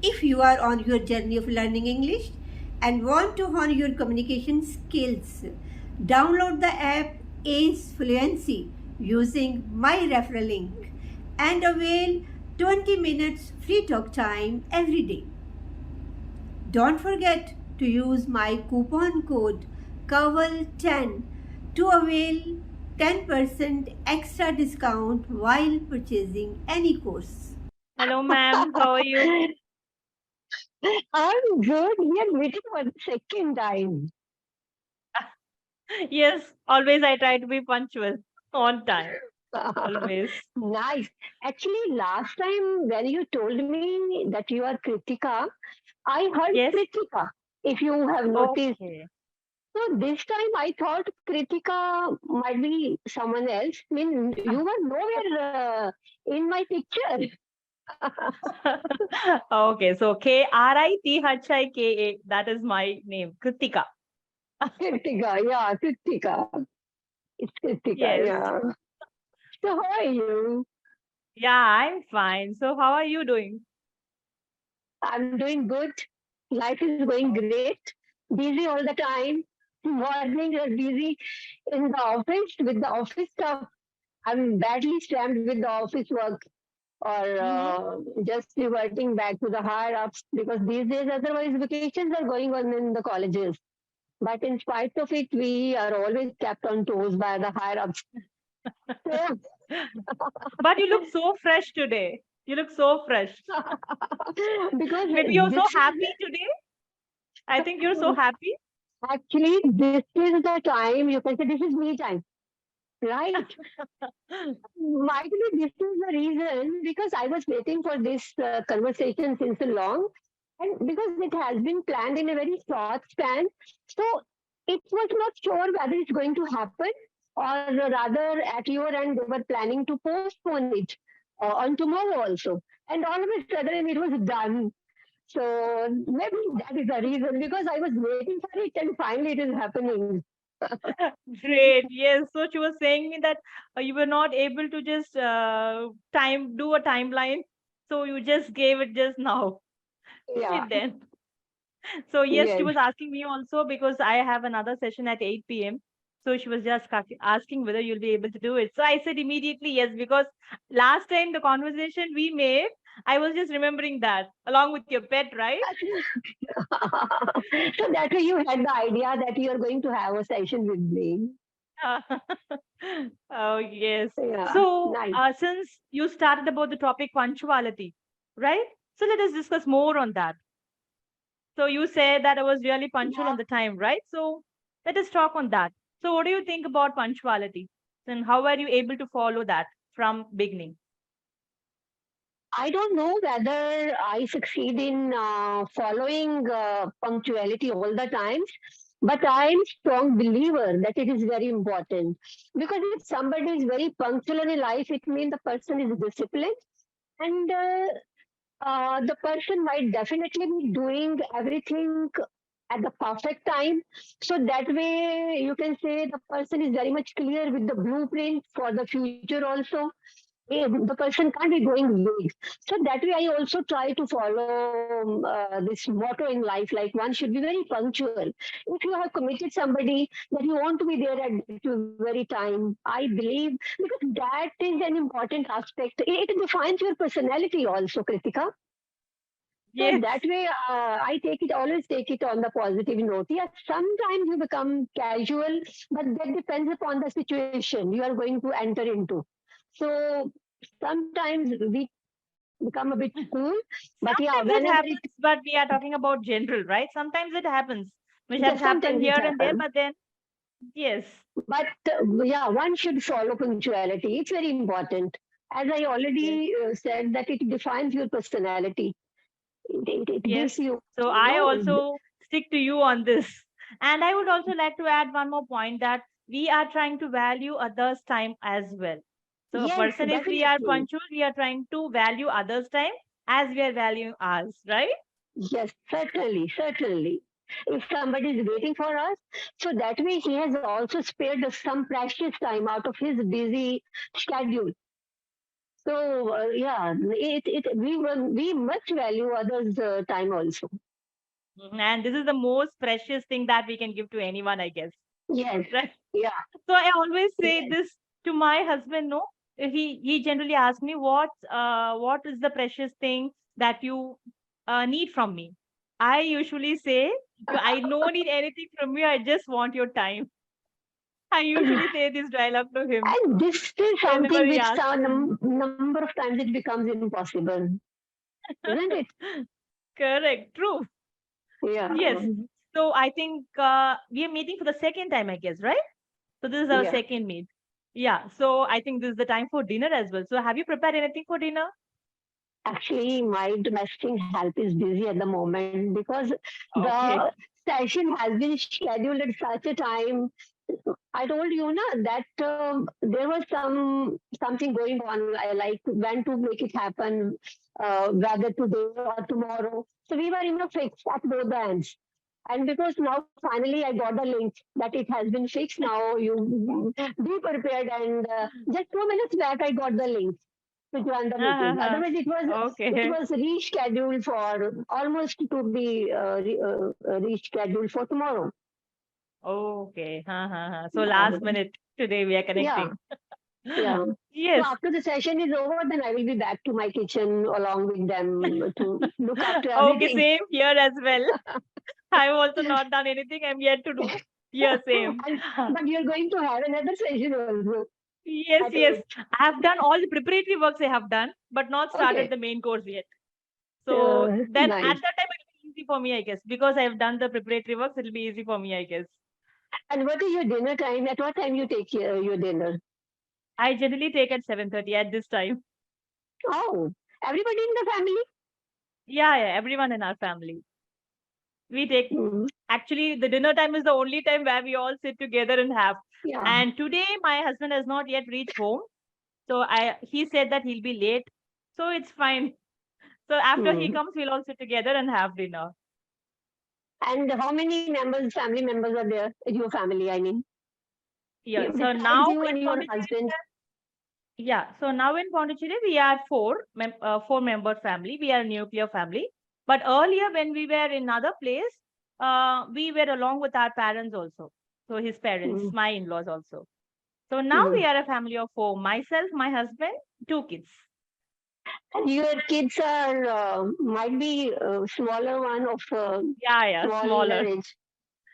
If you are on your journey of learning English and want to hone your communication skills, download the app Ace Fluency using my referral link and avail 20 minutes free talk time every day. Don't forget to use my coupon code COVEL10 to avail 10% extra discount while purchasing any course. Hello, ma'am. How are you? I'm good. We are meeting for the second time. Yes, always I try to be punctual, on time, always. Nice. Actually, last time when you told me that you are Krithika, I heard Yes. Krithika, if you have noticed. Okay. So this time I thought Krithika might be someone else. I mean, you were nowhere in my picture. Okay, so Krithika, that is my name, Krithika. Krithika, yeah, Krithika. It's Krithika, Yes. yeah. So how are you? Yeah, I'm fine. So how are you doing? I'm doing good. Life is going great. Busy all the time. Mornings are busy in the office with the office stuff. I'm badly slammed with the office work or Mm-hmm. just reverting back to the higher ups because these days otherwise vacations are going on in the colleges. But in spite of it, we are always kept on toes by the higher ups. So, But you look so fresh today. You look so fresh. because Maybe you're so this happy today. I think you're so is happy. actually this is the time you can say this is me time, right? Might be this is the reason because I was waiting for this conversation since so long, and because it has been planned in a very short span, so it was not sure whether it's going to happen or rather at your end they were planning to postpone it on tomorrow also, and all of a sudden it was done. So maybe that is the reason because I was waiting for it and finally it is happening. Great. Yes. So she was saying me that you were not able to just do a timeline. So you just gave it just now. Yeah. Then. So yes, she Yes. was asking me also because I have another session at 8 p.m. So she was just asking whether you'll be able to do it. So I said immediately yes, because last time the conversation we made, I was just remembering that along with your pet, right? So that way you had the idea that you are going to have a session with me. Oh, yes. Yeah, So, nice. since you started about the topic punctuality, right? So let us discuss more on that. So you said that I was really punctual Yeah, on the time, right? So let us talk on that. So what do you think about punctuality? And how were you able to follow that from beginning? I don't know whether I succeed in following punctuality all the times, but I'm strong believer that it is very important because if somebody is very punctual in life, it means the person is disciplined and the person might definitely be doing everything at the perfect time. So that way, you can say the person is very much clear with the blueprint for the future also. The person can't be going vague. So that way, I also try to follow this motto in life like one should be very punctual. If you have committed somebody that you want to be there at that very time, I believe because that is an important aspect. It defines your personality also, Kritika. So Yes. that way, I take it always take it on the positive note. Yes, sometimes you become casual, but that depends upon the situation you are going to enter into. So sometimes we become a bit cool, but yeah, Sometimes it whenever it happens, but we are talking about general, right? Sometimes it happens, which has yes, happened sometimes it here and there, happens. but then, yes, But yeah, one should follow punctuality. It's very important. As I yes, already said, that it defines your personality. It yes. gives you, So you I know, also stick to you on this. And I would also like to add one more point that we are trying to value others' time as well. So a yes, person, if we are definitely. punctual, we are trying to value others' time as we are valuing ours, right? Yes, certainly, certainly. If somebody is waiting for us, so that way he has also spared us some precious time out of his busy schedule. So yeah, we must value others' time also. And this is the most precious thing that we can give to anyone, I guess. Yes, Right? yeah, So I always say yes. this to my husband. No, he generally asks me what is the precious thing that you need from me. I usually say, I don't need anything from you. I just want your time. I usually say this dialogue to him And this is whenever something he which asks me. some number of times it becomes impossible, isn't it? Correct, true. Yeah, Yes. So I think we are meeting for the second time, I guess, right? So this is our yeah. second meet. Yeah. So I think this is the time for dinner as well. So have you prepared anything for dinner? Actually, my domestic help is busy at the moment because the Okay. session has been scheduled at such a time. I told you na, that there was something going on, like when to make it happen, whether today or tomorrow. So we were fixed at both the ends. And because now finally I got the link that it has been fixed now, you be prepared. And just 2 minutes back, I got the link to join the meeting. Uh-huh. Otherwise, it Okay. was rescheduled for almost to be rescheduled for tomorrow. Okay. So last Um, minute today we are yeah, connecting. yeah. So Yes. after the session is over, then I will be back to my kitchen along with them to look after Okay, everything. same here as well. I've also not done anything. I'm yet to do. Yeah, same. And but you're going to have another session also Yes, at yes. 8. I have done all the preparatory works I have done, but not started Okay. the main course yet. So then at Nice. that time it will be easy for me, I guess. Because I have done the preparatory works, it'll be easy for me, I guess. And what is your dinner time? At what time you take your dinner? I generally take at 7:30 at this time. Oh, everybody in the family? Yeah, yeah, everyone in our family. We take Mm, actually the dinner time is the only time where we all sit together and have. yeah. And today my husband has not yet reached home. So I he said that he'll be late. So it's fine. So after he Mm. comes, we'll all sit together and have dinner. And how many family members are there in your family? I mean, Yeah. So besides now you in and your Pondicherry, husband. yeah. So now in Pondicherry, we are four-member family. We are a nuclear family. But earlier, when we were in other place, we were along with our parents also. So his parents, Mm, my in-laws also. So now we mm. are a family of four. Myself, my husband, two kids. And your kids are might be smaller one of Yeah, yeah, smaller smaller. age.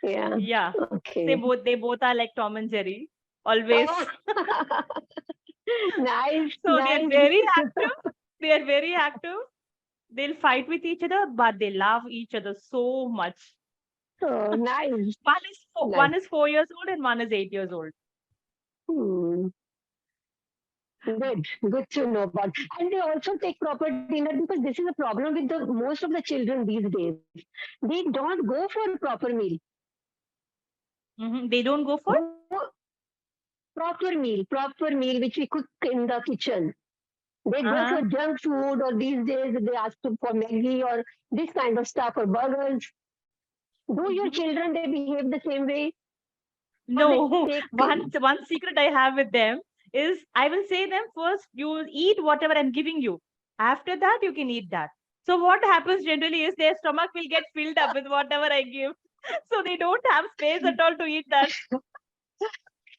Yeah. Yeah. Okay. They both are like Tom and Jerry. Always. Oh, nice, So they're nice. very active. They are very active. They'll fight with each other, but they love each other so much. Oh, nice, One nice. is 4 years old and one is 8 years old. Hmm. Good to know about. And they also take proper dinner because this is a problem with the most of the children these days. They don't go for a proper meal. They don't go for. Go proper meal which we cook in the kitchen. They go Uh-huh. for junk food, or these days they ask for Maggie or this kind of stuff, or burgers. Do your hmm children they behave the same way, or they No, take one secret I have with them is I will say them first. You will eat whatever I'm giving you. After that, you can eat that. So what happens generally is their stomach will get filled up with whatever I give. So they don't have space at all to eat that.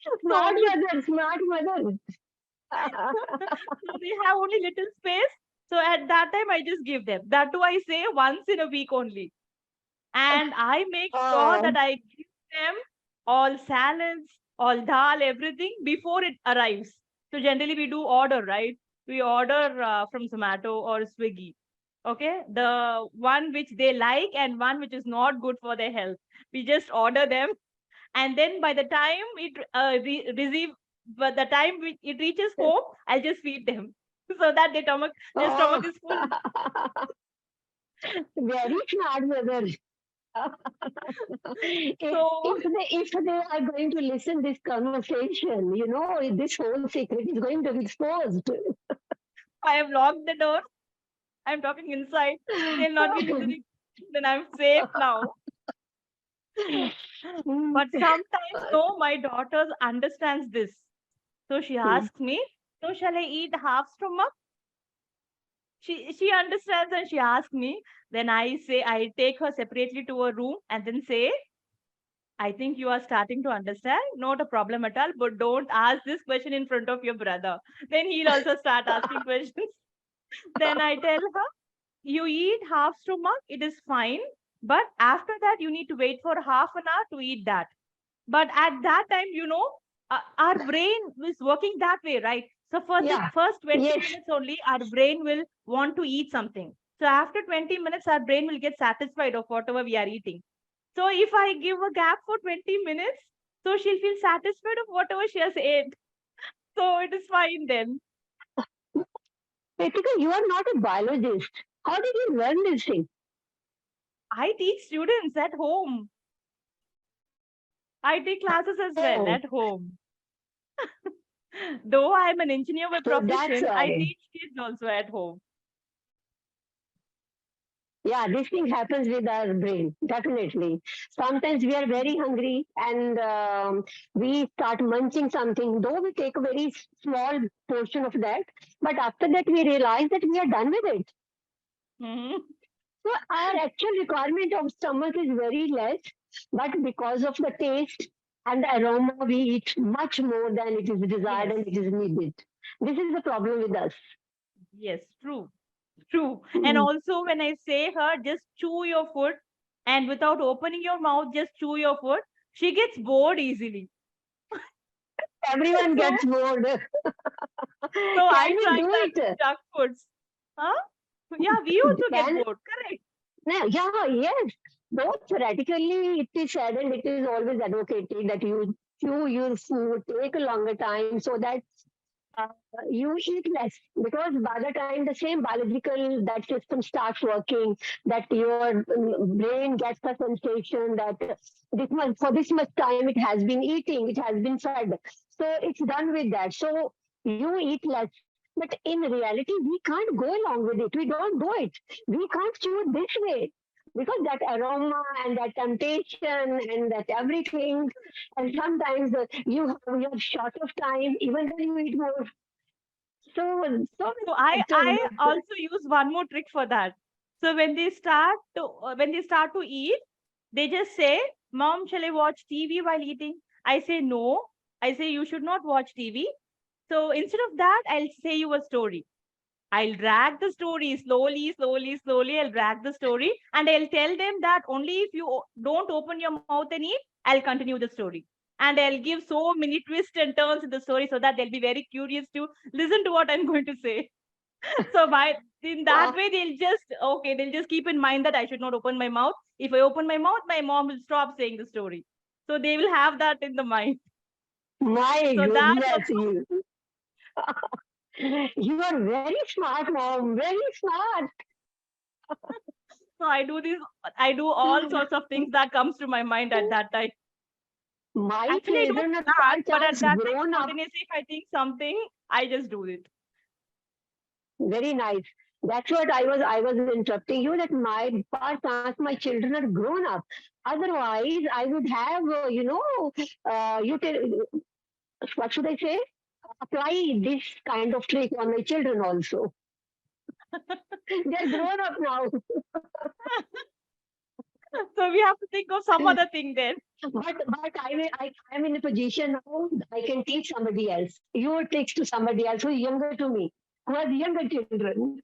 So smart only mother, smart mother. so they have only little space. So at that time, I just give them. That too, I say once in a week only. And I make sure Oh, that I give them all salads, all dal, everything before it arrives. So generally, we do order, right? We order from Zomato or Swiggy. Okay, the one which they like and one which is not good for their health. We just order them, and then by the time it receive, but the time it reaches home, I'll just feed them so that their stomach oh. is full. Very smart mother. So If they are going to listen this conversation, this whole secret is going to be exposed. I have locked the door. I'm talking inside. They'll not be listening. Then I'm safe now. Mm, But sometimes, no, my daughter understands this. So she asks me, So shall I eat half stomach? She understands and she asks me. Then I take her separately to a room and then say, I think you are starting to understand. Not a problem at all, but don't ask this question in front of your brother. Then he'll also start asking questions. Then I tell her, you eat half stomach, it is fine. But after that, you need to wait for half an hour to eat that. But at that time, our brain is working that way, right? So for the Yeah. first 20 Yes. minutes only, our brain will want to eat something. So after 20 minutes, our brain will get satisfied of whatever we are eating. So if I give a gap for 20 minutes, so she'll feel satisfied of whatever she has ate. So it is fine then. Krithika, you are not a biologist. How did you learn this thing? I teach students at home. I take classes as well Oh, at home. Though I'm an engineer by so that's profession, I why. teach kids also at home. Yeah, this thing happens with our brain, definitely. Sometimes we are very hungry and we start munching something, though we take a very small portion of that, but after that we realize that we are done with it. Mhm. So our actual requirement of stomach is very less, but because of the taste and the aroma, we eat much more than it is desired Yes, and it is needed. This is the problem with us. yes, true, true. And Mm. also, when I say her, just chew your food, and without opening your mouth, just chew your food, she gets bored easily. Everyone So, gets bored. so I Can we try do that with it? junk foods. Huh? Yeah, we also get Can bored. Correct. Yeah, yes. Though theoretically it is said and it is always advocated that you chew your food, take a longer time so that uh, you eat less. Because by the time the same biological that system starts working, that your brain gets the sensation that for this much time it has been eating, it has been fed. So it's done with that. So you eat less. But in reality, we can't go along with it. We don't do it. We can't chew it this way because that aroma and that temptation and that everything, and sometimes you're short of time, even then you eat more. So So many factors. I also use one more trick for that. So when they start to eat, they just say, "Mom, shall I watch TV while eating?" I say no. I say you should not watch TV. So instead of that, I'll say you a story. I'll drag the story slowly, slowly, slowly. I'll drag the story and I'll tell them that only if you don't open your mouth and eat, I'll continue the story. And I'll give so many twists and turns in the story so that they'll be very curious to listen to what I'm going to say. So by in that Wow, way, they'll just keep in mind that I should not open my mouth. If I open my mouth, my mom will stop saying the story. So they will have that in the mind. my So that goodness, also, you are very smart, mom. Very smart. so I do all sorts of things that comes to my mind at that time. My Actually, I don't children are plan, by but at chance that time, grown up. spontaneously, if I think something, I just do it. Very nice. That's what I was interrupting you that by chance my children are grown up. Otherwise, I would have what should I say? Apply this kind of trick on my children also. They're grown up now. So we have to think of some other thing then. I'm in a position now I can teach somebody else. Your tricks to somebody else who is younger to me, who has younger children.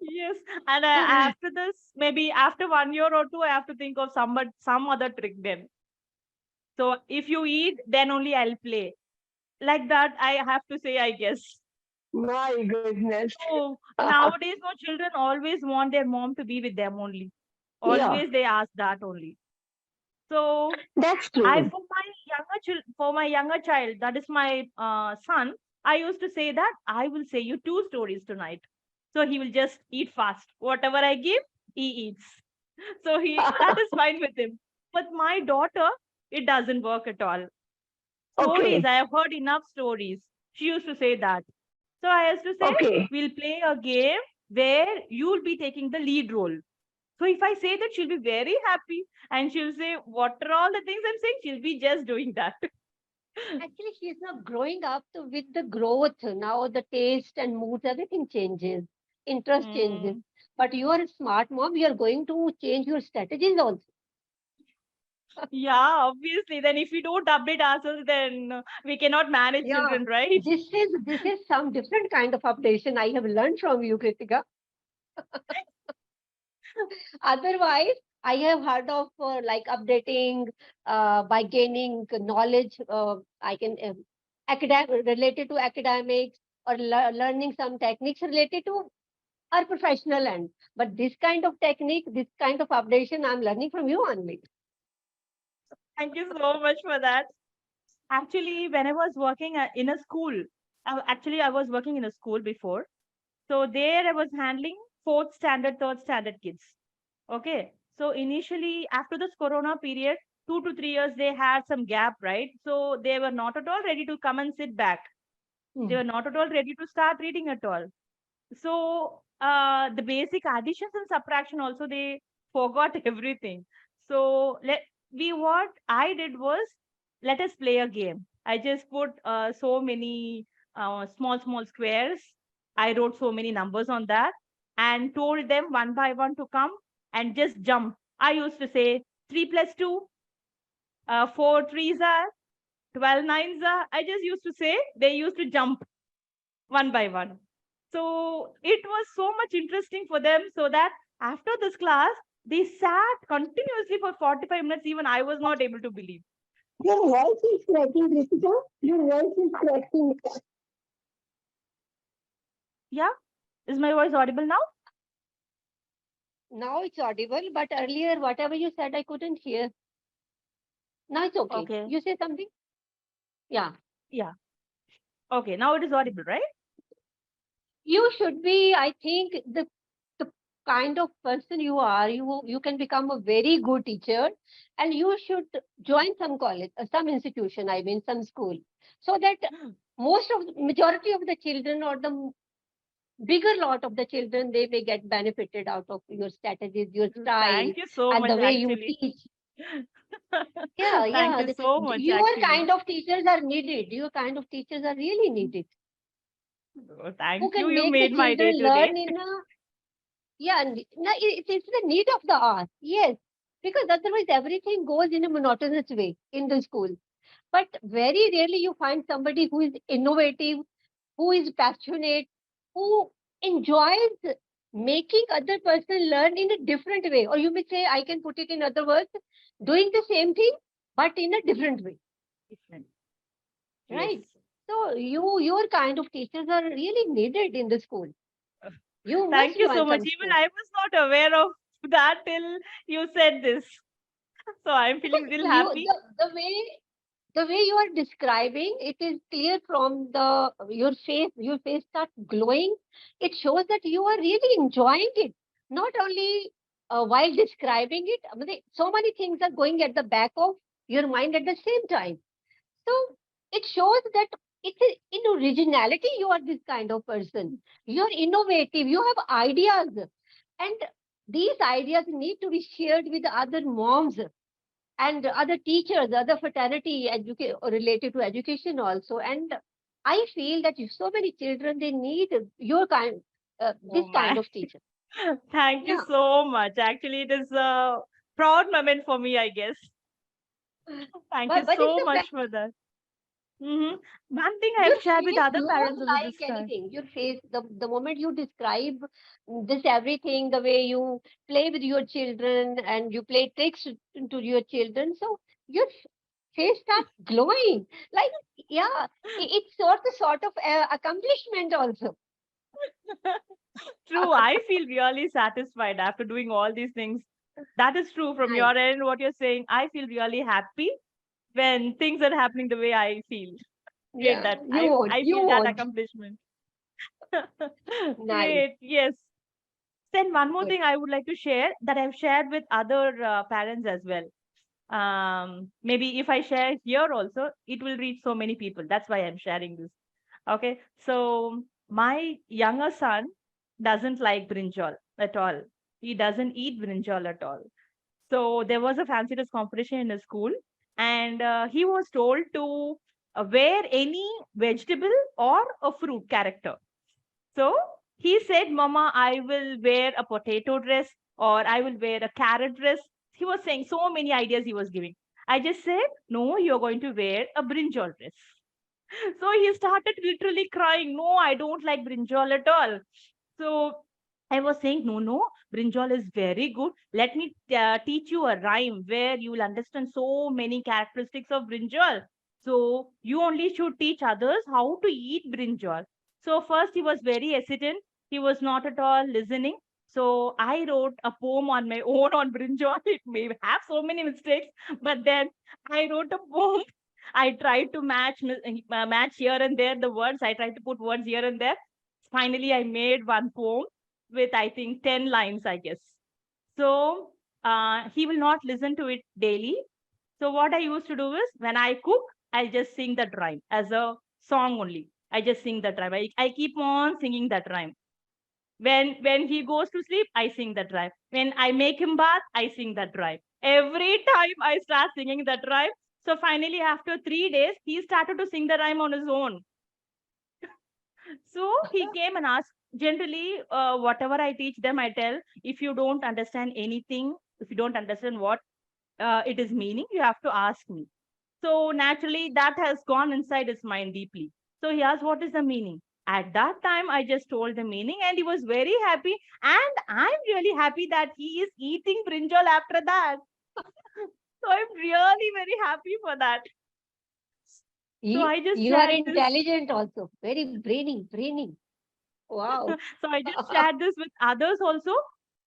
Yes, and after this, maybe after 1 year or two, I have to think of some other trick then. So if you eat, then only I'll play. Like that, I have to say, I guess. My goodness. So nowadays, no children always want their mom to be with them only. Yeah, Always they ask that only. So that's I true. for my younger child, that is my son, I used to say that I will say you two stories tonight. So he will just eat fast. Whatever I give, he eats. So he that is fine with him. But my daughter, it doesn't work at all. Stories, Okay, I have heard enough stories. She used to say that. So I used to say, okay. we'll play a game where you'll be taking the lead role. So if I say that, she'll be very happy and she'll say, what are all the things I'm saying? She'll be just doing that. Actually, she is not growing up with the growth. Now the taste and moods, everything changes. Interest changes. Mm, But you are a smart mom. You are going to change your strategies also. yeah, obviously. Then if we don't update ourselves, then we cannot manage Yeah. children, right? This is some different kind of updation I have learned from you, Kritika. Otherwise, I have heard of like updating by gaining knowledge. I can related to academics or learning some techniques related to our professional end. But this kind of technique, this kind of updation, I'm learning from you only. Thank you so much for that. Actually, when I was working in a school, I was working in a school before. So there I was handling fourth standard, third standard kids. Okay. So initially, after this Corona period, 2 to 3 years, they had some gap, right? So they were not at all ready to come and sit back. They Hmm. were not at all ready to start reading at all. So the basic additions and subtraction also they forgot everything. So what I did was, let us play a game. I just put so many small squares. I wrote so many numbers on that and told them one by one to come and just jump. I used to say 3 plus 2, 4 3s are 12 nines are. I just used to say, they used to jump one by one. So it was so much interesting for them, so that after this class, they sat continuously for 45 minutes. Even I was not able to believe. Your voice is cracking, Kritika. Your voice is cracking. Yeah. Is my voice audible now? Now it's audible, but earlier, whatever you said, I couldn't hear. Now it's okay. Okay. You say something? Yeah. Yeah. Okay. Now it is audible, right? You should be, I think, the kind of person you are, you can become a very good teacher, and you should join some college, some institution, I mean some school, so that most of the majority of the children or the bigger lot of the children, they may get benefited out of your strategies, your style, Thank you so and much, the way you actually. teach. Yeah, Thank yeah. you so much, Your actually. kind of teachers are needed. Your kind of teachers are really needed, Oh, who thank you. can You make the made my day children today. learn in a, yeah, it's the need of the hour. Yes, because otherwise everything goes in a monotonous way in the school. But very rarely you find somebody who is innovative, who is passionate, who enjoys making other person learn in a different way. Or you may say, I can put it in other words, doing the same thing but in a different way, Different. Yes. right? So your kind of teachers are really needed in the school. You must Thank you so join much. some Even school. I was not aware of that till you said this. So I'm feeling Because real happy. the way you are describing, it is clear from the your face starts glowing. It shows that you are really enjoying it, not only while describing it. I mean, so many things are going at the back of your mind at the same time. So it shows that it's in originality. You are this kind of person. You're innovative. You have ideas, and these ideas need to be shared with other moms and other teachers, other fraternity related to education also. And I feel that so many children, they need your kind, Oh this kind my. of teacher. Thank you Yeah. so much. Actually, it is a proud moment for me, I guess. Thank you But it's so the much fact. for that. Hmm. One thing I Your have shared with face other glows parents also like this time. anything. Your face, the moment you describe this everything, the way you play with your children and you play tricks to your children, so your face starts glowing. Like, yeah, it's sort of accomplishment also. True, I feel really satisfied after doing all these things. That is true from Nice. your end, what you're saying. I feel really happy when things are happening the way I feel. Get Yeah, that? you I won't. I You feel that won't. accomplishment. Nice. Great. Yes. Then one more Good. thing I would like to share that I've shared with other parents as well. Maybe if I share here also, it will reach so many people. That's why I'm sharing this. Okay. So my younger son doesn't like brinjal at all. He doesn't eat brinjal at all. So there was a fancy dress competition in his school, and he was told to wear any vegetable or a fruit character. So he said, Mama, I will wear a potato dress or I will wear a carrot dress. He was saying so many ideas he was giving. I just said, no, you're going to wear a brinjal dress. So he started literally crying. No, I don't like brinjal at all. So I was saying, no, no, brinjal is very good. Let me teach you a rhyme where you will understand so many characteristics of brinjal. So you only should teach others how to eat brinjal. So first he was very hesitant. He was not at all listening. So I wrote a poem on my own on brinjal. It may have so many mistakes, but then I wrote a poem. I tried to match here and there the words. I tried to put words here and there. Finally, I made one poem with I think 10 lines, I guess. So he will not listen to it daily. So what I used to do is when I cook, I'll just sing that rhyme as a song only. I just sing that rhyme. I keep on singing that rhyme. When he goes to sleep, I sing that rhyme. When I make him bath, I sing that rhyme. Every time I start singing that rhyme. So finally, after 3 days, he started to sing the rhyme on his own. So he came and asked. Generally, whatever I teach them, I tell if you don't understand anything, if you don't understand what it is meaning, you have to ask me. So naturally, that has gone inside his mind deeply. So he asked, what is the meaning? At that time, I just told the meaning and he was very happy. And I'm really happy that he is eating brinjal after that. So I'm really very happy for that. So I just You are shared this. intelligent also. Very brainy. Wow. So I just shared this with others also.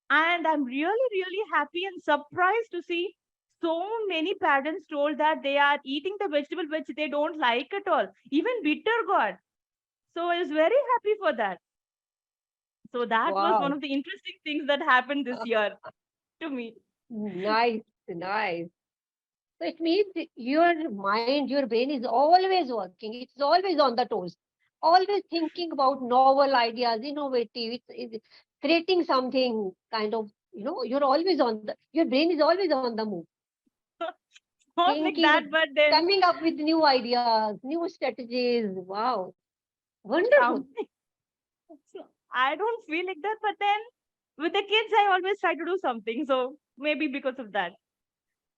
And I'm really, really happy and surprised to see so many parents told that they are eating the vegetable which they don't like at all, even bitter gourd. So I was very happy for that. So that was one Wow. of the interesting things that happened this year to me. Nice. So it means your mind, your brain is always working. It's always on the toes. Always thinking about novel ideas, innovative. It's creating something kind of, you're always on your brain is always on the move. Not like Thinking, that, but then coming up with new ideas, new strategies. Wow. Wonderful. something. I don't feel like that, but then with the kids, I always try to do something. So maybe because of that.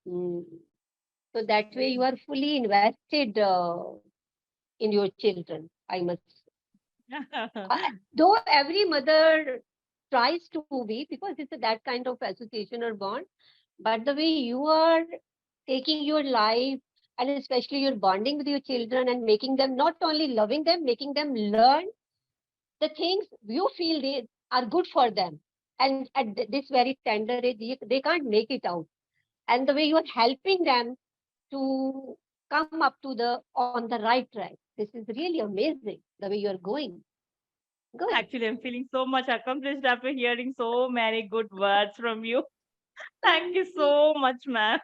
Mm. So that way you are fully invested in your children, I must. Though every mother tries to be, because it's that kind of association or bond, but the way you are taking your life and especially you're bonding with your children and making them not only loving them, making them learn the things you feel they are good for them. And at this very tender age, they can't make it out. And the way you are helping them to come up to the on the right track. This is really amazing the way you are going. Good. Actually, I'm feeling so much accomplished after hearing so many good words from you. Thank you so much, ma'am.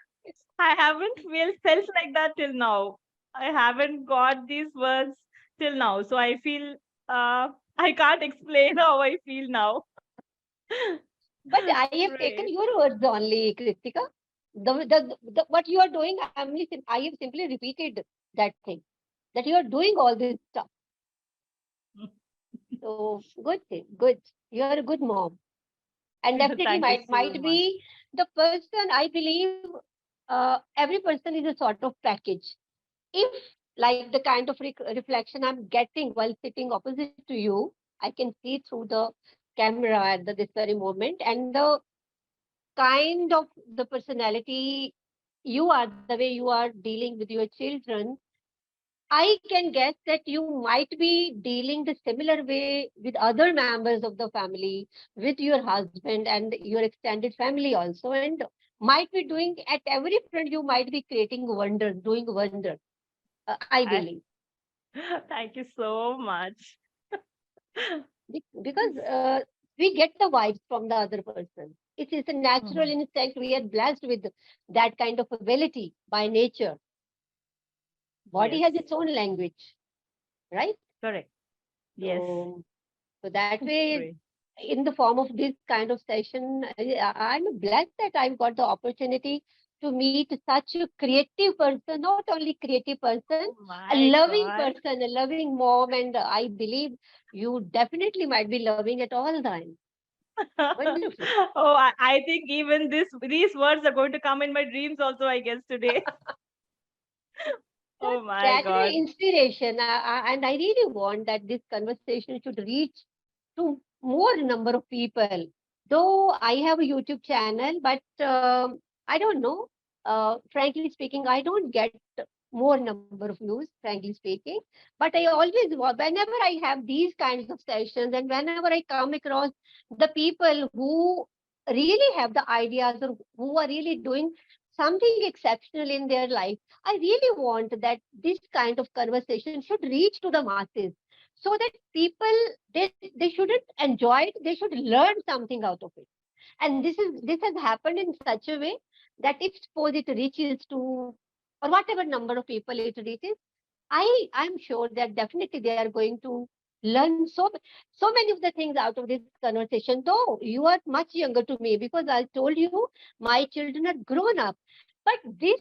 I haven't felt like that till now. I haven't got these words till now. So I feel I can't explain how I feel now. But I have taken Great. your words only, Krithika. What you are doing, I have simply repeated that thing, that you are doing all this stuff. So good thing, good. You are a good mom. And definitely Thank you might so much. be the person, I believe every person is a sort of package. If like the kind of reflection I'm getting while sitting opposite to you, I can see through the camera at this very moment, and the kind of the personality you are, the way you are dealing with your children, I can guess that you might be dealing the similar way with other members of the family, with your husband and your extended family also, and might be doing at every front. You might be creating wonders, doing wonders. I I, believe. thank you so much. Because we get the vibes from the other person. It's a natural Mhm. instinct. We are blessed with that kind of ability by nature. Body Yes, has its own language, right? correct. Yes, So, so that way, great. in the form of this kind of session, I'm blessed that I've got the opportunity to meet such a creative person, not only creative person, Oh a my loving God. person, a loving mom, and I believe you definitely might be loving at all times. Wonderful. Oh, I think even these words are going to come in my dreams also, I guess, today. So Oh my that way, God. inspiration, and I really want that this conversation should reach to more number of people. Though I have a YouTube channel, but I don't know. Frankly speaking, I don't get more number of views. Frankly speaking, but I always, whenever I have these kinds of sessions, and whenever I come across the people who really have the ideas or who are really doing something exceptional in their life, I really want that this kind of conversation should reach to the masses so that people, they shouldn't enjoy it, they should learn something out of it. And this has happened in such a way that if suppose it reaches to, or whatever number of people it reaches, I'm sure that definitely they are going to learn so many of the things out of this conversation. Though you are much younger to me, because I told you my children are grown up, but this,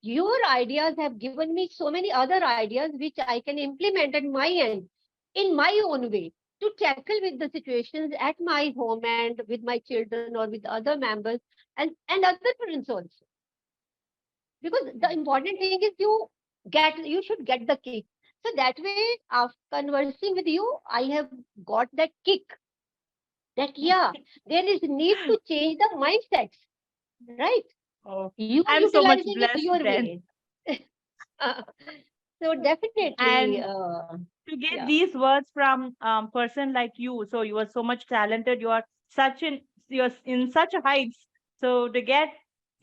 your ideas have given me so many other ideas which I can implement at my end in my own way to tackle with the situations at my home and with my children or with other members, and other parents also. Because the important thing is you should get the kick. So that way, after conversing with you, I have got that kick that yeah, there is need to change the mindsets, right? Oh, You are I'm so much utilizing it blessed your then. way. So definitely, And to get yeah. these words from person like you, so you are so much talented, you are you're in such a heights, so to get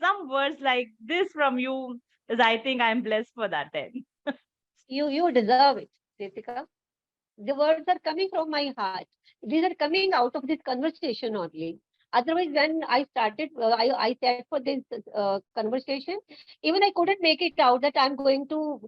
some words like this from you is, I think I'm blessed for that then. You deserve it, Krithika. The words are coming from my heart. These are coming out of this conversation only. Otherwise, when I started, I said for this conversation, even I couldn't make it out that I'm going to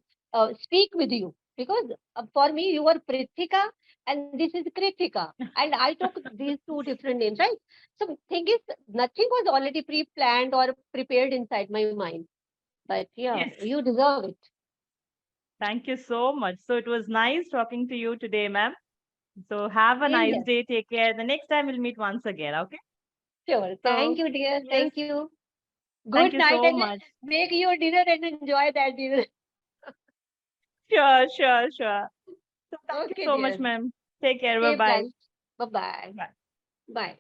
speak with you, because for me you are Prithika and this is Krithika, and I took these two different names, right? So thing is, nothing was already pre-planned or prepared inside my mind. But yeah, Yes. you deserve it. Thank you so much. So it was nice talking to you today, ma'am. So have a Same nice here. day. Take care. The next time we'll meet once again. Okay. Sure. Thank So, you, dear. yes, Thank you. thank Good you night, so and much. make your dinner and enjoy that dinner. Sure, sure, sure. So thank you Okay, so much, dear. ma'am. Take care. Bye Stay bye. blessed. Bye bye. Bye. Bye.